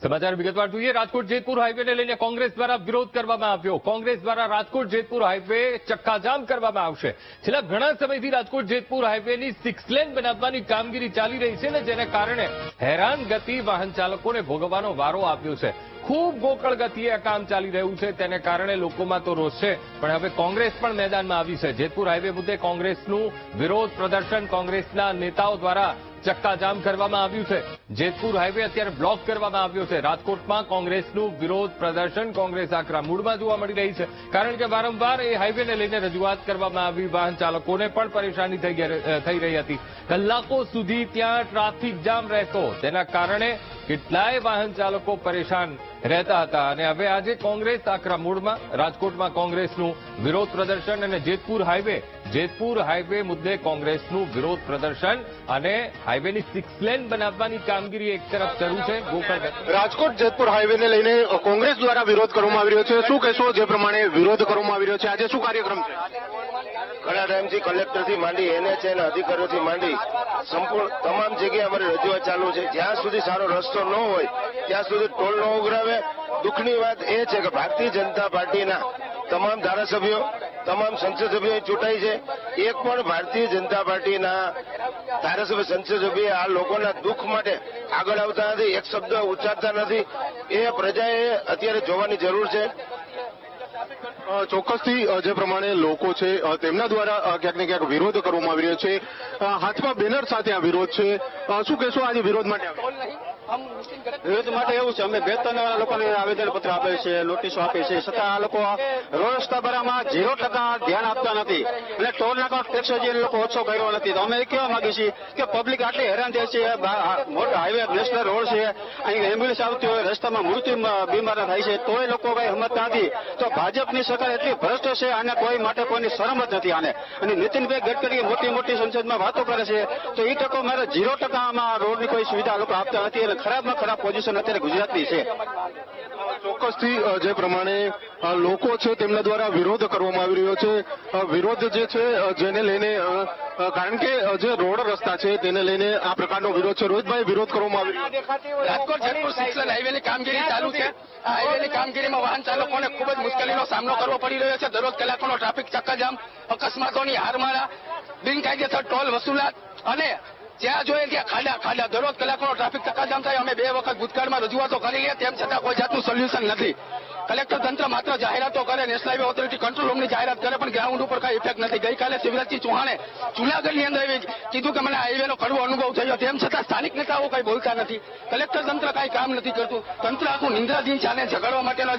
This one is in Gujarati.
સમાચાર વિગતવાર જોઈએ। રાજકોટ જેતપુર હાઈવેને લઈને કોંગ્રેસ દ્વારા વિરોધ કરવામાં આવ્યો। કોંગ્રેસ દ્વારા રાજકોટ જેતપુર હાઈવે ચક્કાજામ કરવામાં આવશે। છેલ્લા ઘણા સમયથી રાજકોટ જેતપુર હાઈવેની 6 લેન બનાવવાની કામગીરી ચાલી રહી છે ને જેને કારણે હેરાનગતિ વાહન ચાલકોને ભોગવવાનો વારો આવ્યો છે। ખૂબ ગોકળ ગતિએ આ કામ ચાલી રહ્યું છે તેને કારણે લોકોમાં તો રોષ છે, પણ હવે કોંગ્રેસ પણ મેદાનમાં આવી છે। જેતપુર હાઈવે મુદ્દે કોંગ્રેસનું વિરોધ પ્રદર્શન કોંગ્રેસના નેતાઓ દ્વારા ચક્કાજામ કરવામાં આવ્યું છે। જેતપુર હાઈવે અત્યારે બ્લોક કરવામાં આવ્યો છે। રાજકોટમાં કોંગ્રેસનું વિરોધ પ્રદર્શન કોંગ્રેસ આકરા મૂડમાં જોવા મળી રહી છે, કારણ કે વારંવાર એ હાઈવેને લઈને રજૂઆત કરવામાં આવી। વાહન ચાલકોને પણ પરેશાની થઈ રહી હતી। કલાકો સુધી ત્યાં ટ્રાફિક જામ રહેતો, તેના કારણે કેટલાય વાહન ચાલકો પરેશાન રહેતા હતા અને હવે આજે કોંગ્રેસ આકરા મૂડમાં। રાજકોટમાં કોંગ્રેસનું વિરોધ પ્રદર્શન અને જેતપુર હાઈવે મુદ્દે કોંગ્રેસનું વિરોધ પ્રદર્શન અને હાઈવેની 6 લેન બનાવવાની કામગીરી એક તરફ શરૂ છે। રાજકોટ જેતપુર હાઈવેને લઈને કોંગ્રેસ દ્વારા વિરોધ કરવામાં આવી રહ્યો છે। શું કહેશો, જે પ્રમાણે વિરોધ કરવામાં આવી રહ્યો છે, આજે શું કાર્યક્રમ છે? ઘણા ટાઈમથી કલેક્ટરથી માંડી NH અને અધિકારીઓથી માંડી સંપૂર્ણ તમામ જગ્યાએ અમારી રજૂઆત ચાલુ છે। જ્યાં સુધી સારો રસ્તો ન હોય ત્યાં સુધી ટોલ ન ઉઘરાવે। દુઃખની વાત એ છે કે ભારતીય જનતા પાર્ટીના તમામ ધારાસભ્યો, તમામ સંસદ સભ્યો ચૂંટાઈ છે, એક પણ ભારતીય જનતા પાર્ટીના ધારાસભ્ય, સંસદ સભ્ય આ લોકોના દુઃખ માટે આગળ આવતા નથી, એક શબ્દ ઉચ્ચારતા નથી। એ પ્રજાએ અત્યારે જોવાની જરૂર છે। ચોક્કસથી જે પ્રમાણે લોકો છે તેમના દ્વારા ક્યાંક ને ક્યાંક વિરોધ કરવામાં આવી રહ્યો છે। હાથમાં બેનર સાથે આ વિરોધ છે। શું કહેશો આજે વિરોધ માટે? વિરોધ માટે એવું છે, અમે 2-3 લોકોને આવેદનપત્ર આપે છે, નોટિસો આપી છે, છતાં આ લોકો રોડ રસ્તા ભરવામાં 0% ધ્યાન આપતા નથી અને ટોલ નાકા ટેક્સ જે લોકો ઓછો કર્યો નથી। તો અમે એ કહેવા માંગીએ છીએ કે પબ્લિક આટલી હેરાન થાય છે। મોટો હાઈવે નેશનલ રોડ છે, અહીં એમ્બ્યુલન્સ આવતી હોય, રસ્તામાં મૃત્યુ બીમાર થાય છે, તોય લોકો કઈ સમજતા નથી। તો ભાજપની સરકાર એટલી ભ્રષ્ટ છે, આને કોઈ માટે કોઈની શરમ જ નથી આને। અને નીતિનભાઈ ગડકરી મોટી મોટી સંસદમાં વાતો કરે છે, તો એ ટકો મારે 0% આમાં રોડની કોઈ સુવિધા લોકો આપતા નથી અને ખરાબમાં ખરાબ પોઝિશન અત્યારે ગુજરાતની છે। ચોક્કસથી જે પ્રમાણે લોકો છે તેમના દ્વારા વિરોધ કરવામાં આવી રહ્યો છે। વિરોધ જે છે જેને લઈને, કારણ કે જે રોડ રસ્તા છે તેને લઈને આ પ્રકારનો વિરોધ છે। રોહિતભાઈ, વિરોધ કરવામાં આવી રહ્યો છે। રાજકોટ જેતપુર 6 લેન હાઈવેની કામગીરી ચાલુ છે। આ હાઈવેની કામગીરીમાં વાહન ચાલકોને ખૂબ જ મુશ્કેલીનો સામનો કરવો પડી રહ્યો છે। દરરોજ કલાકોનો ટ્રાફિક ચક્કાજામ, અકસ્માતોની હારમાળા, બિનકાયદેસર ટોલ વસૂલાત અને જ્યાં જોઈએ ત્યાં ખાડા દરરોજ કલાકોનો ટ્રાફિક ચક્કાજામ થાય। અમે 2 વખત ભૂતકાળમાં રજૂઆતો કરી છે, તેમ છતાં કોઈ જાતનું સોલ્યુશન નથી। કલેક્ટર તંત્ર માત્ર જાહેરાતો કરે, નેશનલ હાઈવે ઓથોરિટી કંટ્રોલ રૂમની જાહેરાત કરે, પણ ગ્રાઉન્ડ ઉપર કઈ ઇફેક્ટ નથી। ગઈકાલે શિવરાજસિંહ ચૌહાણે જૂનાગઢની અંદર કીધું કે મને હાઈવેનો કડવો અનુભવ થયો, તેમ છતાં સ્થાનિક નેતાઓ કઈ બોલતા નથી। કલેક્ટર તંત્ર કઈ કામ નથી કરતું। તંત્ર આખું નિંદ્રાધીન ચાલે, ઝઘડવા માટેનો